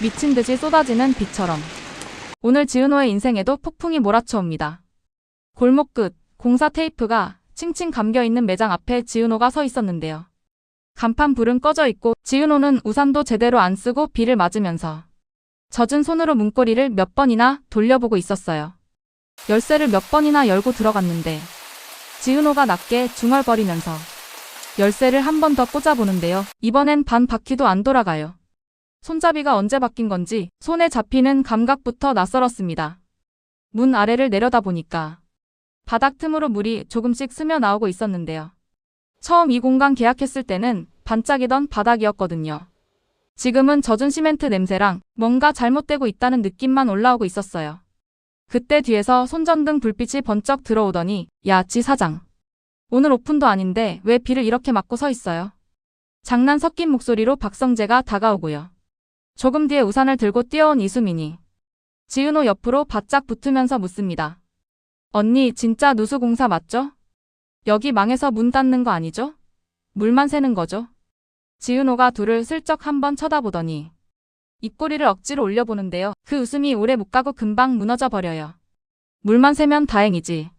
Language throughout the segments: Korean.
미친 듯이 쏟아지는 비처럼 오늘 지은호의 인생에도 폭풍이 몰아쳐옵니다. 골목 끝 공사 테이프가 칭칭 감겨있는 매장 앞에 지은호가 서 있었는데요. 간판 불은 꺼져 있고 지은호는 우산도 제대로 안 쓰고 비를 맞으면서 젖은 손으로 문고리를 몇 번이나 돌려보고 있었어요. 열쇠를 몇 번이나 열고 들어갔는데 지은호가 낮게 중얼거리면서 열쇠를 한 번 더 꽂아보는데요. 이번엔 반 바퀴도 안 돌아가요. 손잡이가 언제 바뀐 건지 손에 잡히는 감각부터 낯설었습니다. 문 아래를 내려다보니까 바닥 틈으로 물이 조금씩 스며 나오고 있었는데요. 처음 이 공간 계약했을 때는 반짝이던 바닥이었거든요. 지금은 젖은 시멘트 냄새랑 뭔가 잘못되고 있다는 느낌만 올라오고 있었어요. 그때 뒤에서 손전등 불빛이 번쩍 들어오더니 야, 지 사장. 오늘 오픈도 아닌데 왜 비를 이렇게 맞고 서 있어요? 장난 섞인 목소리로 박성재가 다가오고요. 조금 뒤에 우산을 들고 뛰어온 이수민이 지은호 옆으로 바짝 붙으면서 묻습니다. 언니 진짜 누수공사 맞죠? 여기 망해서 문 닫는 거 아니죠? 물만 새는 거죠? 지은호가 둘을 슬쩍 한번 쳐다보더니 입꼬리를 억지로 올려보는데요. 그 웃음이 오래 못 가고 금방 무너져 버려요. 물만 새면 다행이지.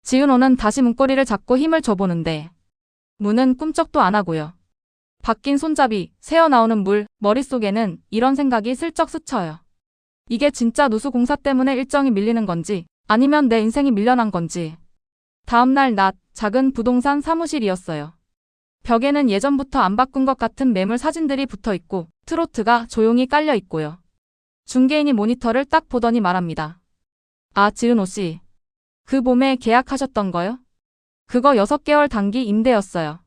지은호는 다시 문고리를 잡고 힘을 줘보는데 문은 꿈쩍도 안 하고요. 바뀐 손잡이, 새어나오는 물, 머릿속에는 이런 생각이 슬쩍 스쳐요. 이게 진짜 누수공사 때문에 일정이 밀리는 건지 아니면 내 인생이 밀려난 건지. 다음날 낮, 작은 부동산 사무실이었어요. 벽에는 예전부터 안 바꾼 것 같은 매물 사진들이 붙어있고 트로트가 조용히 깔려 있고요. 중개인이 모니터를 딱 보더니 말합니다. 아, 지은호 씨. 그 봄에 계약하셨던 거요? 그거 6개월 단기 임대였어요.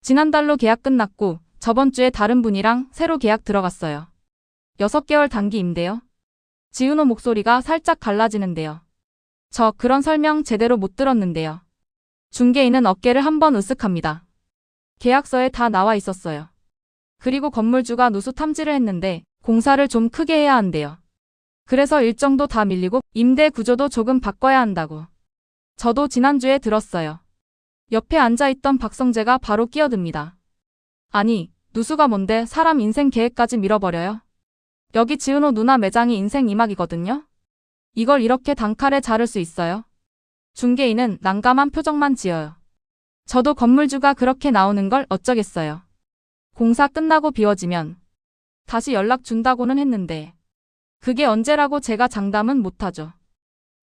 지난달로 계약 끝났고 저번 주에 다른 분이랑 새로 계약 들어갔어요. 6개월 단기 임대요? 지은호 목소리가 살짝 갈라지는데요. 저 그런 설명 제대로 못 들었는데요. 중개인은 어깨를 한번 으쓱합니다. 계약서에 다 나와 있었어요. 그리고 건물주가 누수 탐지를 했는데 공사를 좀 크게 해야 한대요. 그래서 일정도 다 밀리고 임대 구조도 조금 바꿔야 한다고. 저도 지난주에 들었어요. 옆에 앉아있던 박성재가 바로 끼어듭니다. 아니, 누수가 뭔데 사람 인생 계획까지 밀어버려요? 여기 지은호 누나 매장이 인생 이막이거든요? 이걸 이렇게 단칼에 자를 수 있어요? 중개인은 난감한 표정만 지어요. 저도 건물주가 그렇게 나오는 걸 어쩌겠어요. 공사 끝나고 비워지면 다시 연락 준다고는 했는데 그게 언제라고 제가 장담은 못하죠.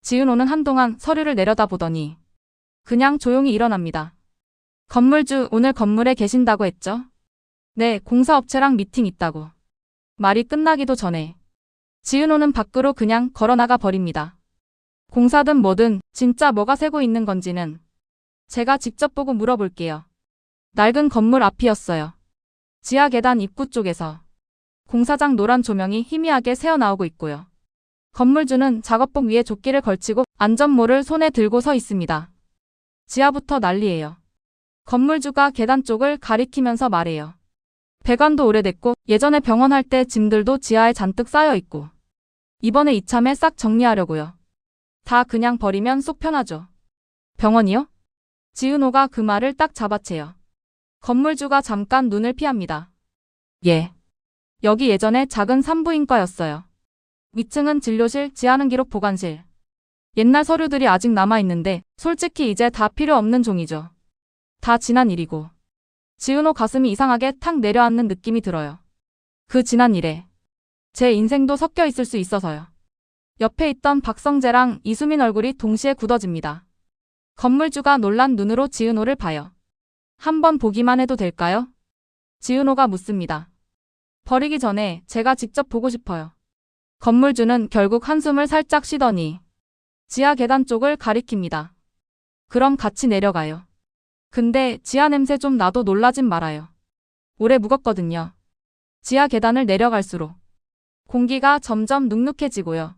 지은호는 한동안 서류를 내려다보더니 그냥 조용히 일어납니다. 건물주 오늘 건물에 계신다고 했죠? 네, 공사업체랑 미팅 있다고. 말이 끝나기도 전에 지은호는 밖으로 그냥 걸어나가 버립니다. 공사든 뭐든 진짜 뭐가 새고 있는 건지는 제가 직접 보고 물어볼게요. 낡은 건물 앞이었어요. 지하 계단 입구 쪽에서 공사장 노란 조명이 희미하게 새어나오고 있고요. 건물주는 작업복 위에 조끼를 걸치고 안전모를 손에 들고 서 있습니다. 지하부터 난리예요. 건물주가 계단 쪽을 가리키면서 말해요. 배관도 오래됐고 예전에 병원 할 때 짐들도 지하에 잔뜩 쌓여 있고 이번에 이참에 싹 정리하려고요. 다 그냥 버리면 속 편하죠. 병원이요? 지은호가 그 말을 딱 잡아채요. 건물주가 잠깐 눈을 피합니다. 예. 여기 예전에 작은 산부인과였어요. 위층은 진료실, 지하는 기록 보관실. 옛날 서류들이 아직 남아있는데 솔직히 이제 다 필요 없는 종이죠. 다 지난 일이고. 지은호 가슴이 이상하게 탁 내려앉는 느낌이 들어요. 그 지난 일에 제 인생도 섞여 있을 수 있어서요. 옆에 있던 박성재랑 이수민 얼굴이 동시에 굳어집니다. 건물주가 놀란 눈으로 지은호를 봐요. 한번 보기만 해도 될까요? 지은호가 묻습니다. 버리기 전에 제가 직접 보고 싶어요. 건물주는 결국 한숨을 살짝 쉬더니 지하 계단 쪽을 가리킵니다. 그럼 같이 내려가요. 근데 지하 냄새 좀 나도 놀라진 말아요. 오래 묵었거든요. 지하 계단을 내려갈수록 공기가 점점 눅눅해지고요.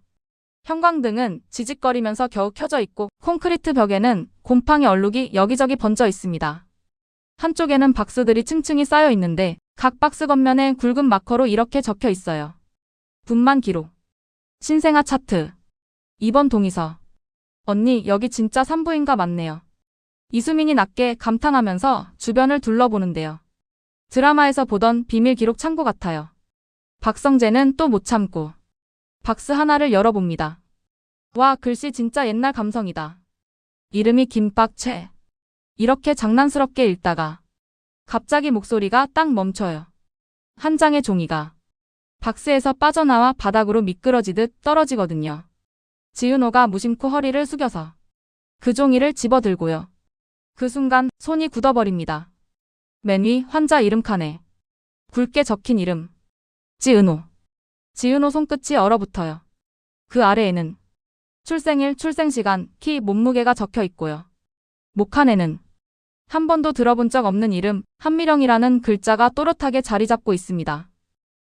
형광등은 지직거리면서 겨우 켜져 있고 콘크리트 벽에는 곰팡이 얼룩이 여기저기 번져 있습니다. 한쪽에는 박스들이 층층이 쌓여 있는데 각 박스 겉면에 굵은 마커로 이렇게 적혀 있어요. 분만 기록. 신생아 차트. 2번 동의서. 언니, 여기 진짜 산부인과 맞네요. 이수민이 낮게 감탄하면서 주변을 둘러보는데요. 드라마에서 보던 비밀 기록 창고 같아요. 박성재는 또 못 참고 박스 하나를 열어봅니다. 와, 글씨 진짜 옛날 감성이다. 이름이 김박채. 이렇게 장난스럽게 읽다가 갑자기 목소리가 딱 멈춰요. 한 장의 종이가 박스에서 빠져나와 바닥으로 미끄러지듯 떨어지거든요. 지은호가 무심코 허리를 숙여서 그 종이를 집어들고요. 그 순간 손이 굳어버립니다. 맨 위 환자 이름 칸에 굵게 적힌 이름. 지은호. 지은호 손끝이 얼어붙어요. 그 아래에는 출생일, 출생시간, 키, 몸무게가 적혀 있고요. 목 칸에는 한 번도 들어본 적 없는 이름, 한미령이라는 글자가 또렷하게 자리 잡고 있습니다.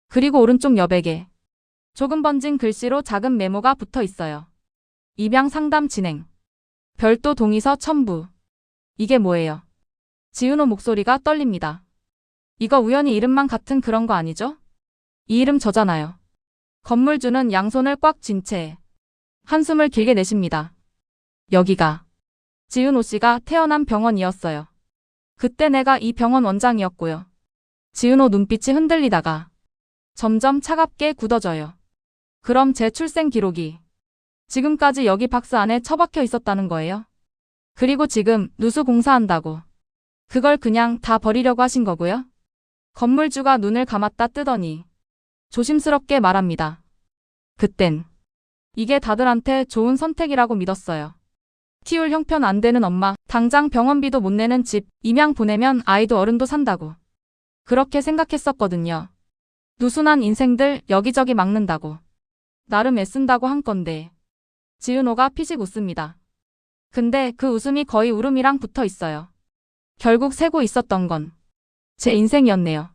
그리고 오른쪽 여백에 조금 번진 글씨로 작은 메모가 붙어 있어요. 입양 상담 진행. 별도 동의서 첨부. 이게 뭐예요? 지은호 목소리가 떨립니다. 이거 우연히 이름만 같은 그런 거 아니죠? 이 이름 저잖아요. 건물주는 양손을 꽉 쥔 채 한숨을 길게 내쉽니다. 여기가 지은호 씨가 태어난 병원이었어요. 그때 내가 이 병원 원장이었고요. 지은호 눈빛이 흔들리다가 점점 차갑게 굳어져요. 그럼 제 출생 기록이 지금까지 여기 박스 안에 처박혀 있었다는 거예요? 그리고 지금 누수 공사한다고 그걸 그냥 다 버리려고 하신 거고요? 건물주가 눈을 감았다 뜨더니 조심스럽게 말합니다. 그땐 이게 다들한테 좋은 선택이라고 믿었어요. 키울 형편 안 되는 엄마, 당장 병원비도 못 내는 집, 입양 보내면 아이도 어른도 산다고. 그렇게 생각했었거든요. 누수난 인생들 여기저기 막는다고. 나름 애쓴다고 한 건데. 지은호가 피식 웃습니다. 근데 그 웃음이 거의 울음이랑 붙어 있어요. 결국 새고 있었던 건 제 인생이었네요.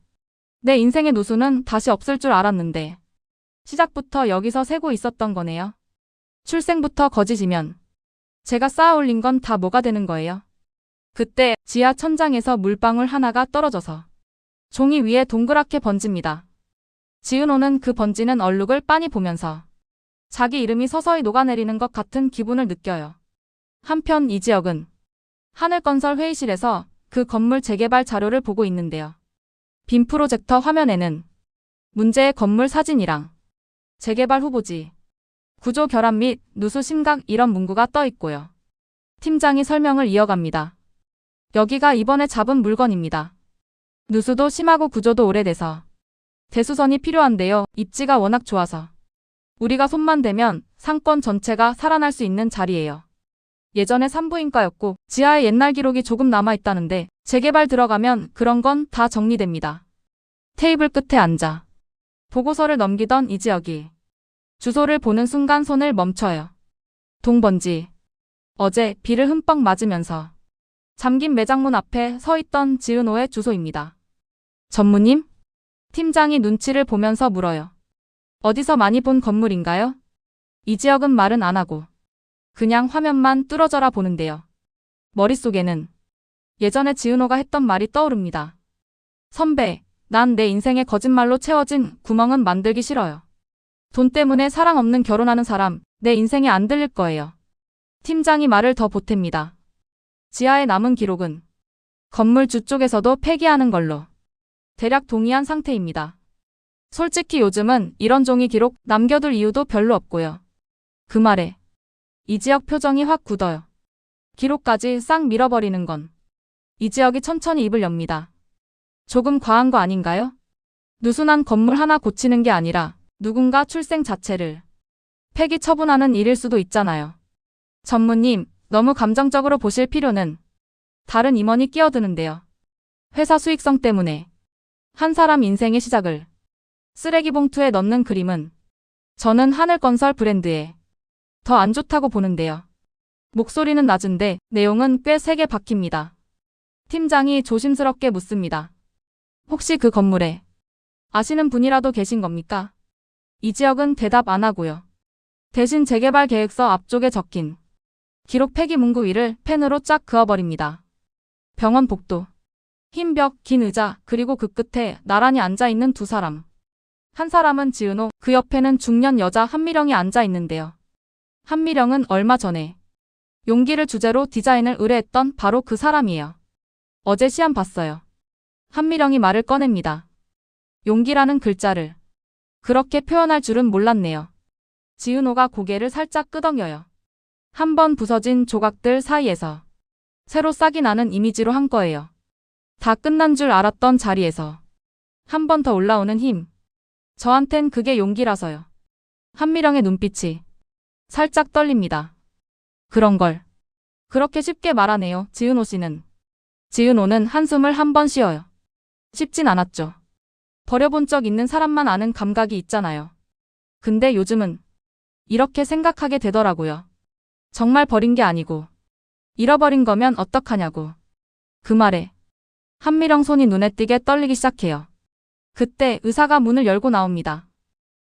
내 인생의 누수는 다시 없을 줄 알았는데 시작부터 여기서 새고 있었던 거네요. 출생부터 거짓이면 제가 쌓아 올린 건 다 뭐가 되는 거예요? 그때 지하 천장에서 물방울 하나가 떨어져서 종이 위에 동그랗게 번집니다. 지은호는 그 번지는 얼룩을 빤히 보면서 자기 이름이 서서히 녹아내리는 것 같은 기분을 느껴요. 한편 이지혁은 하늘건설 회의실에서 그 건물 재개발 자료를 보고 있는데요. 빔 프로젝터 화면에는 문제의 건물 사진이랑 재개발 후보지, 구조 결함 및 누수 심각 이런 문구가 떠 있고요. 팀장이 설명을 이어갑니다. 여기가 이번에 잡은 물건입니다. 누수도 심하고 구조도 오래돼서 대수선이 필요한데요. 입지가 워낙 좋아서 우리가 손만 대면 상권 전체가 살아날 수 있는 자리예요. 예전에 산부인과였고 지하에 옛날 기록이 조금 남아있다는데 재개발 들어가면 그런 건 다 정리됩니다. 테이블 끝에 앉아 보고서를 넘기던 이지혁이 주소를 보는 순간 손을 멈춰요. 동번지. 어제 비를 흠뻑 맞으면서 잠긴 매장문 앞에 서 있던 지은호의 주소입니다. 전무님? 팀장이 눈치를 보면서 물어요. 어디서 많이 본 건물인가요? 이지혁은 말은 안 하고 그냥 화면만 뚫어져라 보는데요. 머릿속에는 예전에 지은호가 했던 말이 떠오릅니다. 선배, 난 내 인생에 거짓말로 채워진 구멍은 만들기 싫어요. 돈 때문에 사랑 없는 결혼하는 사람, 내 인생에 안 들릴 거예요. 팀장이 말을 더 보탭니다. 지하에 남은 기록은 건물주 쪽에서도 폐기하는 걸로 대략 동의한 상태입니다. 솔직히 요즘은 이런 종이 기록 남겨둘 이유도 별로 없고요. 그 말에 이지혁 표정이 확 굳어요. 기록까지 싹 밀어버리는 건. 이지혁이 천천히 입을 엽니다. 조금 과한 거 아닌가요? 누수난 건물 하나 고치는 게 아니라 누군가 출생 자체를 폐기 처분하는 일일 수도 있잖아요. 전무님, 너무 감정적으로 보실 필요는 다른 임원이 끼어드는데요. 회사 수익성 때문에 한 사람 인생의 시작을 쓰레기 봉투에 넣는 그림은 저는 하늘건설 브랜드에 더 안 좋다고 보는데요. 목소리는 낮은데 내용은 꽤 세게 박힙니다. 팀장이 조심스럽게 묻습니다. 혹시 그 건물에 아시는 분이라도 계신 겁니까? 이지혁은 대답 안 하고요. 대신 재개발 계획서 앞쪽에 적힌 기록 폐기 문구 위를 펜으로 쫙 그어버립니다. 병원 복도, 흰 벽, 긴 의자, 그리고 그 끝에 나란히 앉아있는 두 사람. 한 사람은 지은호, 그 옆에는 중년 여자 한미령이 앉아있는데요. 한미령은 얼마 전에 용기를 주제로 디자인을 의뢰했던 바로 그 사람이에요. 어제 시안 봤어요. 한미령이 말을 꺼냅니다. 용기라는 글자를 그렇게 표현할 줄은 몰랐네요. 지은호가 고개를 살짝 끄덕여요. 한 번 부서진 조각들 사이에서 새로 싹이 나는 이미지로 한 거예요. 다 끝난 줄 알았던 자리에서 한 번 더 올라오는 힘. 저한텐 그게 용기라서요. 한미령의 눈빛이 살짝 떨립니다. 그런 걸 그렇게 쉽게 말하네요. 지은호 씨는. 지은호는 한숨을 한 번 쉬어요. 쉽진 않았죠. 버려본 적 있는 사람만 아는 감각이 있잖아요. 근데 요즘은 이렇게 생각하게 되더라고요. 정말 버린 게 아니고 잃어버린 거면 어떡하냐고. 그 말에 한미령 손이 눈에 띄게 떨리기 시작해요. 그때 의사가 문을 열고 나옵니다.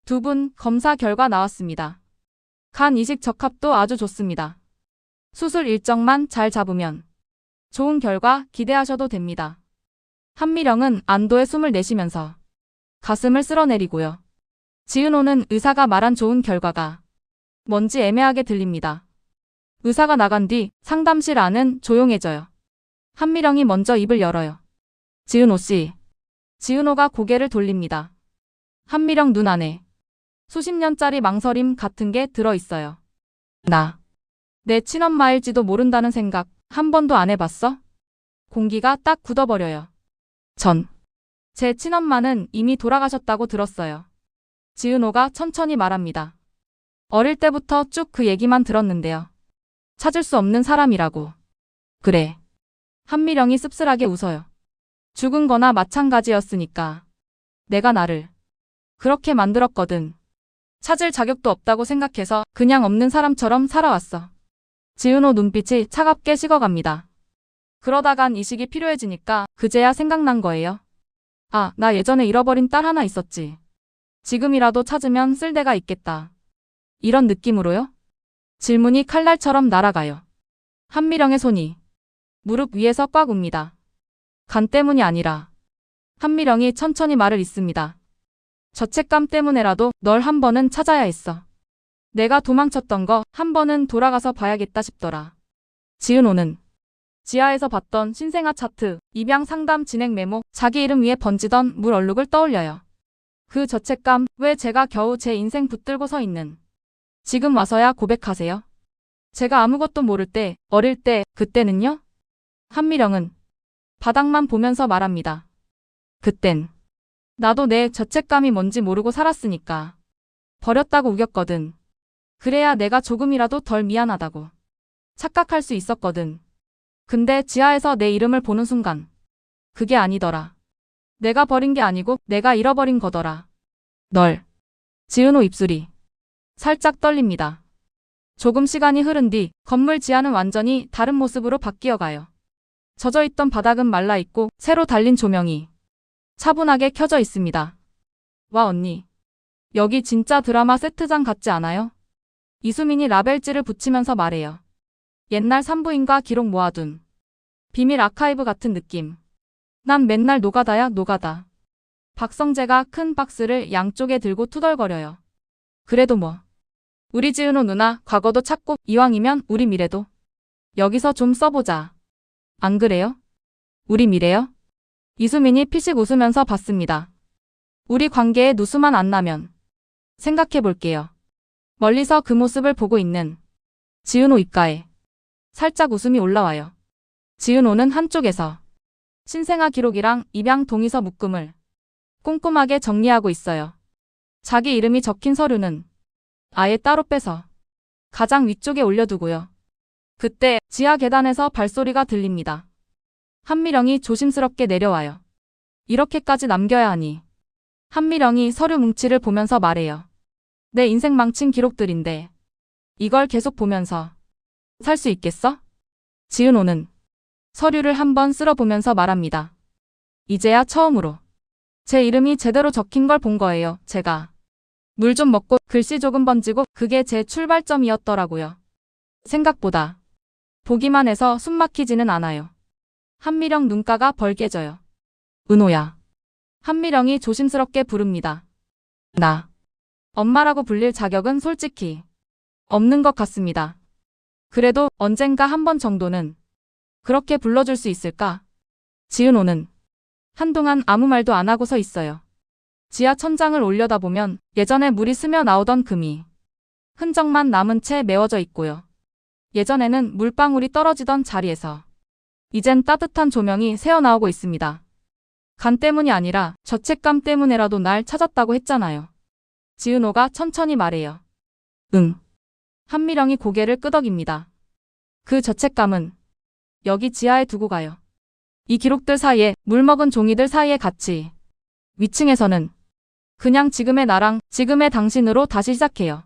두 분 검사 결과 나왔습니다. 간 이식 적합도 아주 좋습니다. 수술 일정만 잘 잡으면 좋은 결과 기대하셔도 됩니다. 한미령은 안도의 숨을 내쉬면서 가슴을 쓸어내리고요. 지은호는 의사가 말한 좋은 결과가 뭔지 애매하게 들립니다. 의사가 나간 뒤 상담실 안은 조용해져요. 한미령이 먼저 입을 열어요. 지은호 씨. 지은호가 고개를 돌립니다. 한미령 눈 안에 수십 년짜리 망설임 같은 게 들어있어요. 내 친엄마일지도 모른다는 생각 한 번도 안 해봤어? 공기가 딱 굳어버려요. 제 친엄마는 이미 돌아가셨다고 들었어요. 지은호가 천천히 말합니다. 어릴 때부터 쭉 그 얘기만 들었는데요. 찾을 수 없는 사람이라고. 그래. 한미령이 씁쓸하게 웃어요. 죽은 거나 마찬가지였으니까. 내가 나를 그렇게 만들었거든. 찾을 자격도 없다고 생각해서 그냥 없는 사람처럼 살아왔어. 지은호 눈빛이 차갑게 식어갑니다. 그러다간 이식이 필요해지니까 그제야 생각난 거예요. 아, 나 예전에 잃어버린 딸 하나 있었지. 지금이라도 찾으면 쓸 데가 있겠다. 이런 느낌으로요? 질문이 칼날처럼 날아가요. 한미령의 손이 무릎 위에서 꽉 웁니다. 간 때문이 아니라 한미령이 천천히 말을 잇습니다. 죄책감 때문에라도 널 한 번은 찾아야 했어. 내가 도망쳤던 거 한 번은 돌아가서 봐야겠다 싶더라. 지은호는 지하에서 봤던 신생아 차트, 입양 상담 진행 메모, 자기 이름 위에 번지던 물 얼룩을 떠올려요. 그 죄책감, 왜 제가 겨우 제 인생 붙들고 서 있는. 지금 와서야 고백하세요. 제가 아무것도 모를 때, 어릴 때, 그때는요? 한미령은 바닥만 보면서 말합니다. 그땐 나도 내 죄책감이 뭔지 모르고 살았으니까. 버렸다고 우겼거든. 그래야 내가 조금이라도 덜 미안하다고 착각할 수 있었거든. 근데 지하에서 내 이름을 보는 순간 그게 아니더라. 내가 버린 게 아니고 내가 잃어버린 거더라. 널. 지은호 입술이 살짝 떨립니다. 조금 시간이 흐른 뒤 건물 지하는 완전히 다른 모습으로 바뀌어 가요. 젖어있던 바닥은 말라있고 새로 달린 조명이 차분하게 켜져 있습니다. 와 언니. 여기 진짜 드라마 세트장 같지 않아요? 이수민이 라벨지를 붙이면서 말해요. 옛날 산부인과 기록 모아둔 비밀 아카이브 같은 느낌. 난 맨날 노가다야 노가다. 박성재가 큰 박스를 양쪽에 들고 투덜거려요. 그래도 뭐. 우리 지은호 누나 과거도 찾고 이왕이면 우리 미래도 여기서 좀 써보자. 안 그래요? 우리 미래요? 이수민이 피식 웃으면서 받습니다. 우리 관계에 누수만 안 나면 생각해 볼게요. 멀리서 그 모습을 보고 있는 지은호 입가에 살짝 웃음이 올라와요. 지은호는 한쪽에서 신생아 기록이랑 입양 동의서 묶음을 꼼꼼하게 정리하고 있어요. 자기 이름이 적힌 서류는 아예 따로 빼서 가장 위쪽에 올려두고요. 그때 지하 계단에서 발소리가 들립니다. 한미령이 조심스럽게 내려와요. 이렇게까지 남겨야 하니. 한미령이 서류 뭉치를 보면서 말해요. 내 인생 망친 기록들인데 이걸 계속 보면서 살 수 있겠어? 지은호는 서류를 한번 쓸어보면서 말합니다. 이제야 처음으로 제 이름이 제대로 적힌 걸 본 거예요. 제가 물 좀 먹고 글씨 조금 번지고 그게 제 출발점이었더라고요. 생각보다 보기만 해서 숨 막히지는 않아요. 한미령 눈가가 벌개져요. 은호야. 한미령이 조심스럽게 부릅니다. 나. 엄마라고 불릴 자격은 솔직히 없는 것 같습니다. 그래도 언젠가 한 번 정도는 그렇게 불러줄 수 있을까? 지은호는 한동안 아무 말도 안 하고 서 있어요. 지하 천장을 올려다보면 예전에 물이 스며 나오던 금이 흔적만 남은 채 메워져 있고요. 예전에는 물방울이 떨어지던 자리에서 이젠 따뜻한 조명이 새어나오고 있습니다. 간 때문이 아니라 죄책감 때문에라도 날 찾았다고 했잖아요. 지은호가 천천히 말해요. 응. 한미령이 고개를 끄덕입니다. 그 죄책감은 여기 지하에 두고 가요. 이 기록들 사이에, 물먹은 종이들 사이에 같이 위층에서는 그냥 지금의 나랑 지금의 당신으로 다시 시작해요.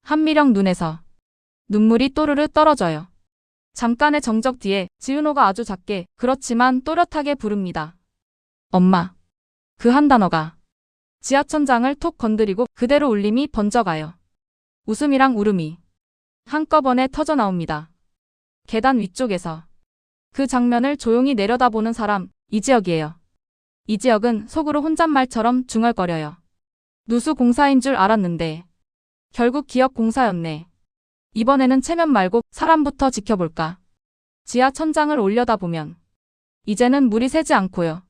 한미령 눈에서 눈물이 또르르 떨어져요. 잠깐의 정적 뒤에 지은호가 아주 작게 그렇지만 또렷하게 부릅니다. 엄마. 그 한 단어가 지하천장을 톡 건드리고 그대로 울림이 번져가요. 웃음이랑 울음이 한꺼번에 터져 나옵니다. 계단 위쪽에서 그 장면을 조용히 내려다보는 사람, 이지혁이에요. 이지혁은 속으로 혼잣말처럼 중얼거려요. 누수공사인 줄 알았는데 결국 기업공사였네. 이번에는 체면 말고 사람부터 지켜볼까. 지하 천장을 올려다보면 이제는 물이 새지 않고요.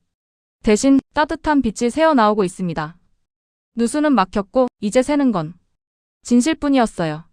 대신 따뜻한 빛이 새어나오고 있습니다. 누수는 막혔고 이제 새는 건 진실뿐이었어요.